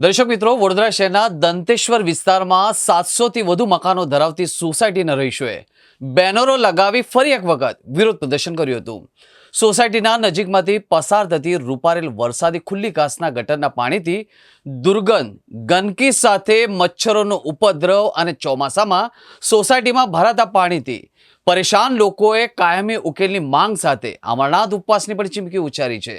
દર્શક મિત્રો, વડોદરા શહેરના દંતેશ્વર વિસ્તારમાં 700થી વધુ મકાનો ધરાવતી સોસાયટીના રહીશોએ બેનરો લગાવી ફરી એક વખત વિરોધ પ્રદર્શન કર્યું હતું. સોસાયટીના નજીકમાંથી પસાર થતી રૂપારેલ વરસાદી ખુલ્લી કાચના ગટરના પાણીથી દુર્ગંધ, ગંદકી સાથે મચ્છરોનો ઉપદ્રવ અને ચોમાસામાં સોસાયટીમાં ભરાતા પાણીથી પરેશાન લોકોએ કાયમી ઉકેલની માંગ સાથે અમરનાથ ઉપવાસની પણ ચીમકી ઉચ્ચારી છે.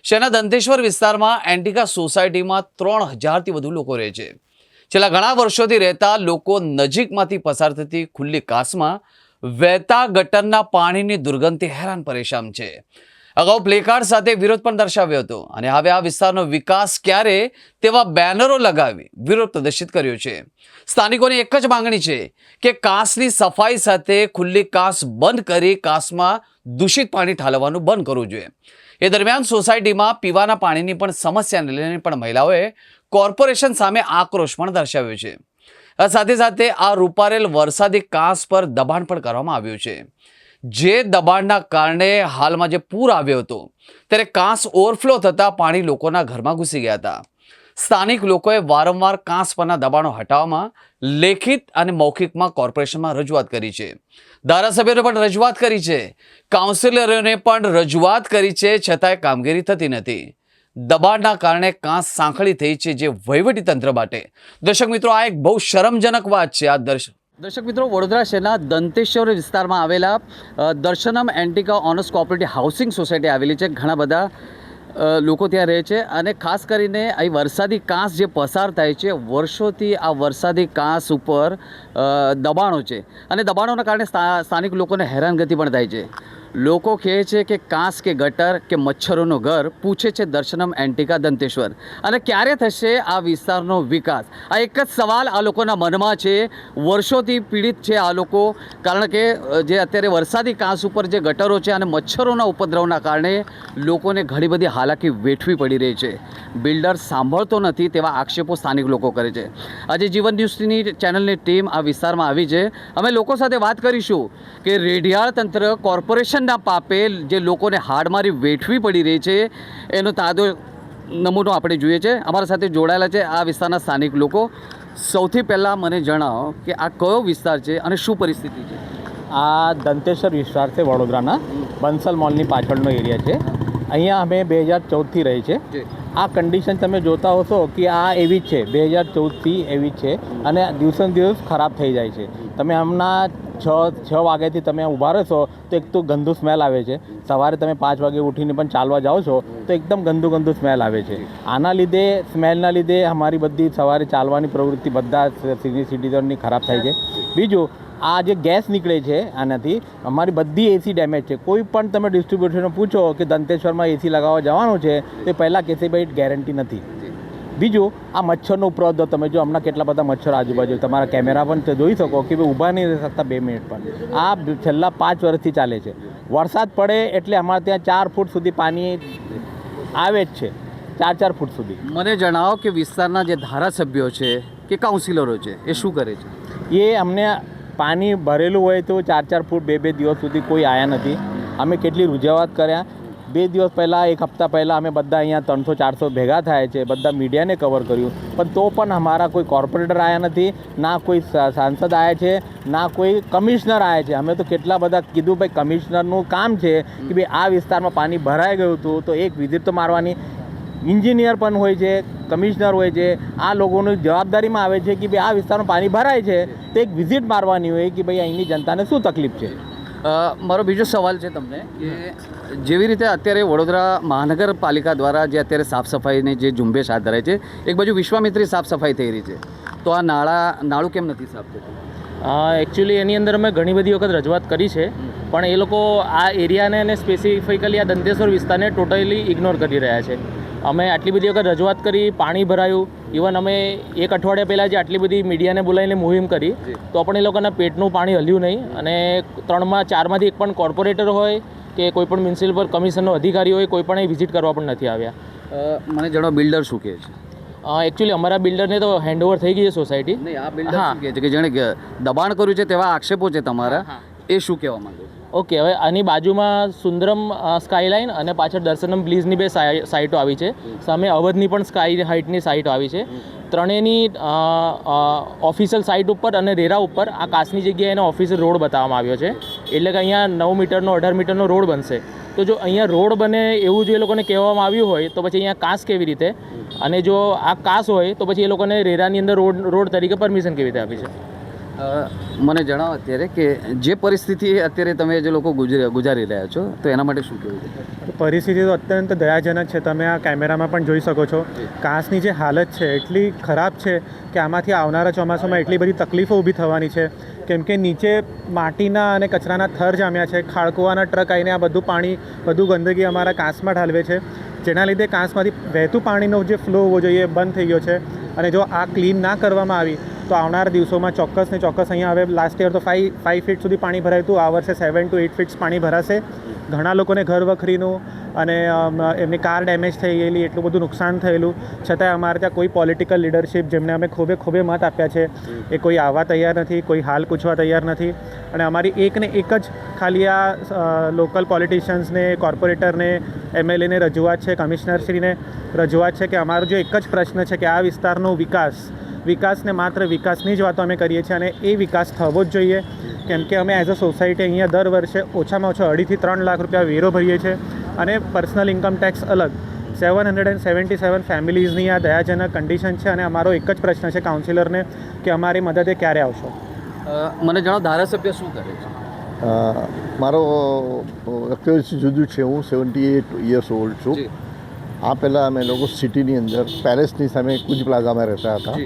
શહેરના દંતેશ્વર વિસ્તારમાં એન્ટિકા સોસાયટીમાં 3000થી વધુ લોકો રહે છે. છેલ્લા ઘણા વર્ષોથી રહેતા લોકો નજીકમાંથી પસાર થતી ખુલ્લી કાચમાં વહેતા ગટરના પાણીની દુર્ગંધથી હેરાન પરેશાન છે. અગાઉ પ્લેકાર્ડ સાથે વિરોધ પણ દર્શાવ્યો હતો અને હવે આ વિસ્તારનો વિકાસ ક્યારે તેવા બેનરો લગાવી વિરોધ પ્રદર્શિત કર્યો છે. સ્થાનિકોની એક જ માંગણી છે કે કાચની સફાઈ સાથે ખુલ્લી કાચ બંધ કરી કાચમાં દૂષિત પાણી ઠાલવવાનું બંધ કરવું જોઈએ. એ દરમિયાન સોસાયટીમાં પીવાના પાણીની પણ સમસ્યાને લઈને પણ મહિલાઓએ કોર્પોરેશન સામે આક્રોશ પણ દર્શાવ્યો છે. સાથે સાથે આ રૂપારેલ વરસાદી કાચ પર દબાણ પણ કરવામાં આવ્યું છે. જે દબાણના કારણે હાલમાં જે પૂર આવ્યો હતો ત્યારે કાચ ઓવરફ્લો થતાં પાણી લોકોના ઘરમાં ઘૂસી ગયા હતા. સ્થાનિક લોકોએ વારંવાર કાચ પરના દબાણો હટાવવામાં લેખિત અને મૌખિકમાં કોર્પોરેશનમાં રજૂઆત કરી છે. ધારાસભ્યોને પણ રજૂઆત કરી છે, કાઉન્સિલરોને પણ રજૂઆત કરી છે, છતાંય કામગીરી થતી નથી. દબાણના કારણે કાચ સાંકળી થઈ છે, જે વહીવટીતંત્ર માટે દર્શક મિત્રો આ એક બહુ શરમજનક વાત છે. આ દર્શક મિત્રો, વડોદરા શહેરના દંતેશ્વર વિસ્તારમાં આવેલા દર્શનમ એન્ટિકા ઓનર્સ કોઓપરેટિવ હાઉસિંગ સોસાયટી આવેલી છે. ઘણા બધા લોકો ત્યાં રહે છે અને ખાસ કરીને અહીં વરસાદી કાચ જે પસાર થાય છે, વર્ષોથી આ વરસાદી કાચ ઉપર દબાણો છે અને દબાણોના કારણે સ્થાનિક લોકોને હેરાનગતિ પણ થાય છે. લોકો કહે છે કે કાચ કે ગટર કે મચ્છરોનું ઘર, પૂછે છે દર્શનમ એન્ટિકા દંતેશ્વર, અને ક્યારે થશે આ વિસ્તારનો વિકાસ? આ એક જ સવાલ આ લોકોના મનમાં છે. વર્ષોથી પીડિત છે આ લોકો, કારણ કે જે અત્યારે વરસાદી કાચ ઉપર જે ગટરો છે અને મચ્છરોના ઉપદ્રવના કારણે લોકોને ઘણી બધી હાલાકી વેઠવી પડી રહી છે. બિલ્ડર સાંભળતો નથી તેવા આક્ષેપો સ્થાનિક લોકો કરે છે. આજે જીવન ન્યૂઝની ચેનલની ટીમ આ વિસ્તારમાં આવી છે. અમે લોકો સાથે વાત કરીશું કે રેડિયાળ તંત્ર, કોર્પોરેશન ના પાપે જે લોકોને હાડમારી વેઠવી પડી રહી છે એનો તાજો નમૂનો આપણે જોઈએ છે. અમારા સાથે જોડાયેલા છે આ વિસ્તારના સ્થાનિક લોકો. સૌથી પહેલાં મને જણાવો કે આ કયો વિસ્તાર છે અને શું પરિસ્થિતિ છે? આ દંતેશ્વર વિસ્તાર છે, વડોદરાના બંસલ મોલની પાછળનો એરિયા છે. અહીંયા અમે 2014થી રહી છે. આ કન્ડિશન તમે જોતા હશો કે આ એવી જ છે, 2014થી એવી જ છે અને દિવસે દિવસ ખરાબ થઈ જાય છે. તમે હમણાં 6 વાગ્યાથી તમે ઊભા રહેશો તો એક તો ગંદુ સ્મેલ આવે છે. સવારે તમે 5 વાગે ઉઠીને પણ ચાલવા જાઓ છો તો એકદમ ગંદુ સ્મેલ આવે છે. આના લીધે, સ્મેલના લીધે અમારી બધી સવારે ચાલવાની પ્રવૃત્તિ બધા સિનિયર સિટીઝનની ખરાબ થાય છે. બીજું, આ જે ગેસ નીકળે છે આનાથી અમારી બધી એસી ડેમેજ છે. કોઈ પણ તમે ડિસ્ટ્રીબ્યુટરને પૂછો કે દંતેશ્વરમાં એસી લગાવવા જવાનું છે તો પહેલાં કહેશે ભાઈ ગેરંટી નથી. બીજું, આ મચ્છરનો ઉપદ્રવ તમે જો હમણાં કેટલા બધા મચ્છર આજુબાજુ, તમારા કેમેરા પણ જોઈ શકો કે ભાઈ ઊભા નહીં રહી શકતા 2 મિનિટ પણ. આ છેલ્લા 5 વર્ષથી ચાલે છે. વરસાદ પડે એટલે અમારે ત્યાં 4 ફૂટ સુધી પાણી આવે જ છે, 4 ફૂટ સુધી. મને જણાવો કે વિસ્તારના જે ધારાસભ્યો છે કે કાઉન્સિલરો છે એ શું કરે છે? એ અમને પાણી ભરેલું હોય તો 4 ફૂટ 2 દિવસ સુધી કોઈ આવ્યા નથી. અમે કેટલી રજૂઆત કર્યા. 2 દિવસ પહેલાં, 1 હપ્તા પહેલાં અમે બધા અહીંયા 300-400 ભેગા થાય છે, બધા મીડિયાને કવર કર્યું, પણ તો પણ અમારા કોઈ કોર્પોરેટર આવ્યા નથી, ના કોઈ સાંસદ આવ્યા છે, ના કોઈ કમિશનર આવ્યા છે. અમે તો કેટલા બધા કીધું ભાઈ કમિશનરનું કામ છે કે ભાઈ આ વિસ્તારમાં પાણી ભરાઈ ગયું હતું તો એક વિઝિટ તો મારવાની. એન્જિનિયર પણ હોય છે, કમિશનર હોય છે, આ લોકોની જવાબદારીમાં આવે છે કે ભાઈ આ વિસ્તારમાં પાણી ભરાય છે તો એક વિઝિટ મારવાની હોય કે ભાઈ અહીંની જનતાને શું તકલીફ છે. મારો બીજો સવાલ છે તમને કે જેવી રીતે અત્યારે વડોદરા મહાનગરપાલિકા દ્વારા જે અત્યારે સાફ સફાઈની જે ઝુંબેશ હાથ ધરાય છે, એક બાજુ વિશ્વામિત્રી સાફ સફાઈ થઈ રહી છે, તો આ નાળું કેમ નથી સાફ થતું? એકચ્યુઅલી એની અંદર અમે ઘણી બધી વખત રજૂઆત કરી છે, પણ એ લોકો આ એરિયાને અને સ્પેસિફિકલી આ દંતેશ્વર વિસ્તારને ટોટલી ઇગ્નોર કરી રહ્યા છે. અમે આટલી બધી વખત રજૂઆત કરી, પાણી ભરાયું, ઇવન અમે 1 અઠવાડિયા પહેલાં જે આટલી બધી મીડિયાને બોલાવીને મુહિમ કરી તો પણ એ લોકોના પેટનું પાણી હલ્યું નહીં. અને 3-4માંથી એક પણ કોર્પોરેટર હોય કે કોઈ પણ મ્યુનિસિપલ કમિશનનો અધિકારી હોય, કોઈ પણ એ વિઝિટ કરવા પણ નથી આવ્યા. મને જણાવો, બિલ્ડર શું કહે છે? એકચ્યુઅલી અમારા બિલ્ડરને તો હેન્ડઓવર થઈ ગઈ છે સોસાયટી. નહીં, આ બિલ્ડર શું કહે છે કે જેણે દબાણ કર્યું છે તેવા આક્ષેપો છે તમારા, એ શું કહેવા માંગે છે? ઓકે, હવે આની બાજુમાં સુંદરમ સ્કાયલાઇન અને પાછળ દર્શનમ બ્લીઝની બે સાઇટો આવી છે. સામે અવધની પણ સ્કાય હાઇટની સાઇટો આવી છે. ત્રણેયની ઓફિશિયલ સાઇટ ઉપર અને રેરા ઉપર આ કાચની જગ્યાએ એનો ઓફિશિયલ રોડ બતાવવામાં આવ્યો છે. એટલે કે અહીંયા 9 મીટરનો 18 મીટરનો રોડ બનશે. તો જો અહીંયા રોડ બને એવું જો એ લોકોને કહેવામાં આવ્યું હોય તો પછી અહીંયા કાચ કેવી રીતે, અને જો આ કાચ હોય તો પછી એ લોકોને રેરાની અંદર રોડ તરીકે પરમિશન કેવી રીતે આપી છે? મને જણાવો અત્યારે કે જે પરિસ્થિતિ અત્યારે તમે જે લોકો ગુજારી રહ્યા છો તો એના માટે શું કહેવું છે? પરિસ્થિતિ તો અત્યંત દયાજનક છે. તમે આ કેમેરામાં પણ જોઈ શકો છો. કાચની જે હાલત છે એટલી ખરાબ છે કે આમાંથી આવનારા ચોમાસામાં એટલી બધી તકલીફો ઊભી થવાની છે. કેમ કે નીચે માટીના અને કચરાના થર જામ્યા છે. ખાળકુવાના ટ્રક આવીને આ બધું પાણી, બધું ગંદકી અમારા કાચમાં ઢાલવે છે, જેના લીધે કાચમાંથી વહેતું પાણીનો જે ફ્લો હોવો જોઈએ બંધ થઈ ગયો છે. અને જો આ ક્લીન ના કરવામાં આવી તો આવનારા દિવસોમાં ચોક્કસ ને ચોક્કસ અહીંયા હવે લાસ્ટ યર તો 5 ફીટ સુધી પાણી ભરાયું હતું. આ વર્ષે 7 to 8 ફીટ પાણી ભરાશે. ઘણા લોકોને ઘર વખરીનું અને એમની કાર ડેમેજ થઈ ગયેલી, એટલું બધું નુકસાન થયેલું. છતાંય અમારે ત્યાં કોઈ પોલિટિકલ લીડરશિપ, જેમને અમે ખોબે મત આપ્યા છે, એ કોઈ આવવા તૈયાર નથી, કોઈ હાલ પૂછવા તૈયાર નથી. અને અમારી એક જ ખાલી આ લોકલ પોલિટિશિયન્સને, કોર્પોરેટરને, MLAને રજૂઆત છે, કમિશનરશ્રીને રજૂઆત છે કે અમારો જો એક જ પ્રશ્ન છે કે આ વિસ્તારનો વિકાસને માત્ર વિકાસની જ વાતો અમે કરીએ છીએ અને એ વિકાસ થવો જ જોઈએ. કેમ કે અમે એઝ અ સોસાયટી અહીંયા દર વર્ષે ઓછામાં ઓછો 2.5 થી 3 લાખ રૂપિયા વેરો ભરીએ છીએ અને પર્સનલ ઇન્કમ ટેક્સ અલગ. 777 ફેમિલીઝની આ દયાજનક કન્ડિશન છે અને અમારો એક જ પ્રશ્ન છે કાઉન્સિલરને કે અમારી મદદે ક્યારે આવશો? મને જણાવો, ધારાસભ્ય શું કરે છે? મારો અત્યારે જુદું છે. હું 78 યર્સ ઓલ્ડ છું. આ પહેલાં અમે લોકો સિટીની અંદર પેલેસની સામે કુંજ પ્લાઝામાં રહેતા હતા.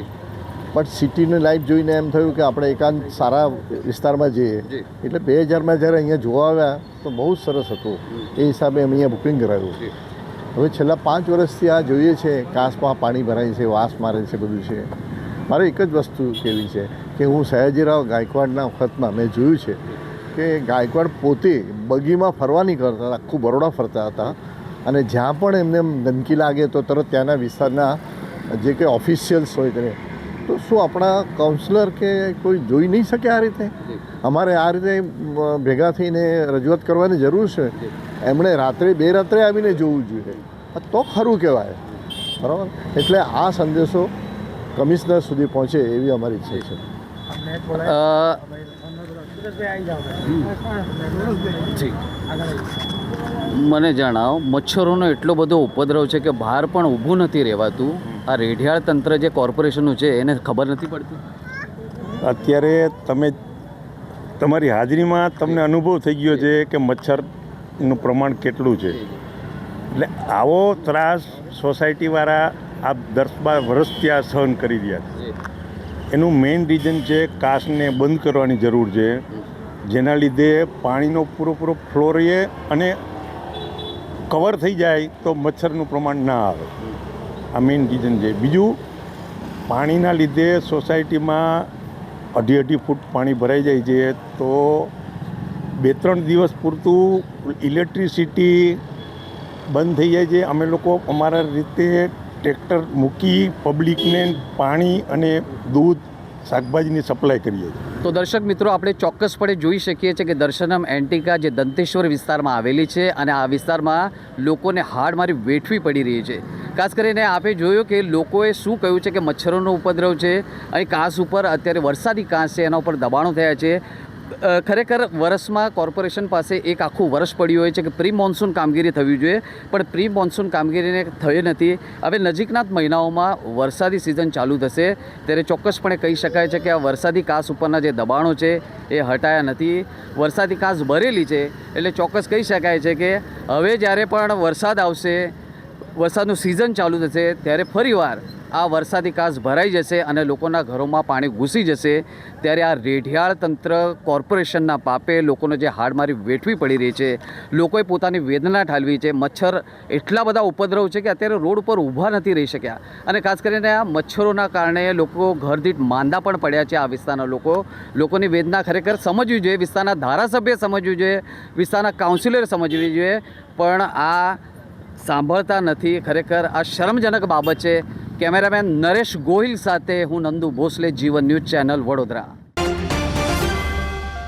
બટ સિટીની લાઈફ જોઈને એમ થયું કે આપણે એકાંત સારા વિસ્તારમાં જઈએ. એટલે 2000માં જ્યારે અહીંયા જોવા આવ્યા તો બહુ જ સરસ હતું. એ હિસાબે અમે અહીંયા બુકિંગ કરાવ્યું. હવે છેલ્લા 5 વર્ષથી આ જોઈએ છે, કાચમાં પાણી ભરાય છે, વાસ મારે છે, બધું છે. મારે એક જ વસ્તુ કહેવી છે કે હું સયાજીરાવ ગાયકવાડના વખતમાં મેં જોયું છે કે ગાયકવાડ પોતે બગીમાં ફરવા નહીં કરતા, આખું બરોડા ફરતા હતા. અને જ્યાં પણ એમને ગંદકી લાગે તો તરત ત્યાંના વિસ્તારના જે કંઈ ઓફિશિયલ્સ હોય તેને, તો શું આપણા કાઉન્સિલર કે કોઈ જોઈ નહીં શકે આ રીતે? અમારે આ રીતે ભેગા થઈને રજૂઆત કરવાની જરૂર છે. એમણે બે રાત્રે આવીને જોવું જોઈએ, તો ખરું કહેવાય. બરાબર? એટલે આ સંદેશો કમિશનર સુધી પહોંચે એવી અમારી ઈચ્છા છે. મને જણાવો, મચ્છરોનો એટલો બધો ઉપદ્રવ છે કે બહાર પણ ઊભું નથી રહેવાતું. આ રેઢિયાળ તંત્ર જે કોર્પોરેશનનું છે એને ખબર નથી પડતી. અત્યારે તમારી હાજરીમાં તમને અનુભવ થઈ ગયો છે કે મચ્છરનું પ્રમાણ કેટલું છે. એટલે આવો ત્રાસ સોસાયટીવાળા આ 10-12 વર્ષથી આ સહન કરી રહ્યા છે. એનું મેઇન રીઝન છે કાચને બંધ કરવાની જરૂર છે, જેના લીધે પાણીનો પૂરો ફ્લો રહે અને કવર થઈ જાય તો મચ્છરનું પ્રમાણ ના આવે. આ મેઇન રીઝન છે. બીજું, પાણીના લીધે સોસાયટીમાં 2.5 ફૂટ પાણી ભરાઈ જાય છે તો 2-3 દિવસ પૂરતું ઇલેક્ટ્રિસિટી બંધ થઈ જાય છે. અમે લોકો અમારા રીતે ટ્રેક્ટર મૂકી પબ્લિકને પાણી અને દૂધ, શાકભાજીની સપ્લાય કરીએ છીએ. તો દર્શક મિત્રો, આપણે ચોક્કસપણે જોઈ શકીએ છીએ કે દર્શનમ એન્ટિકા જે દંતેશ્વર વિસ્તારમાં આવેલી છે અને આ વિસ્તારમાં લોકોને હાડ મારી વેઠવી પડી રહી છે. ખાસ કરીને આપણે જોયું કે લોકોએ શું કહ્યું છે કે મચ્છરોનો ઉપદ્રવ છે. અહીં કાચ ઉપર અત્યારે વરસાદી કાચ છે, એના ઉપર દબાણો થયા છે. ખરેખર વર્ષમાં કોર્પોરેશન પાસે એક આખું વર્ષ પડ્યું હોય છે કે પ્રી મોન્સૂન કામગીરી થવી જોઈએ, પણ પ્રી મોન્સૂન કામગીરીને થઈ નથી. હવે નજીકના જ મહિનાઓમાં વરસાદી સિઝન ચાલુ થશે ત્યારે ચોક્કસપણે કહી શકાય છે કે આ વરસાદી કાચ ઉપરના જે દબાણો છે એ હટાયા નથી. વરસાદી કાચ ભરેલી છે એટલે ચોક્કસ કહી શકાય છે કે હવે જ્યારે પણ વરસાદ આવશે, વરસાદનું સિઝન ચાલુ થશે ત્યારે ફરીવાર આ વરસાદી કાચ ભરાઈ જશે અને લોકોના ઘરોમાં પાણી ઘૂસી જશે. ત્યારે આ રેઢિયાળ તંત્ર કોર્પોરેશનના પાપે લોકોને જે હાડમારી વેઠવી પડી રહી છે, લોકોએ પોતાની વેદના ઠાલવી છે. મચ્છર એટલા બધા ઉપદ્રવ છે કે અત્યારે રોડ ઉપર ઊભા નથી રહી શક્યા અને ખાસ કરીને આ મચ્છરોના કારણે લોકો ઘરદીઠ માંદા પણ પડ્યા છે. આ વિસ્તારના લોકોની વેદના ખરેખર સમજવી જોઈએ, વિસ્તારના ધારાસભ્ય સમજવી જોઈએ, વિસ્તારના કાઉન્સિલર સમજવી જોઈએ, પણ આ સાંભળતા નથી. ખરેખર આ શરમજનક બાબત છે. કેમેરામેન નરેશ ગોહિલ સાથે હું નંદુ ભોસલે, જીવન ન્યૂઝ ચેનલ, વડોદરા.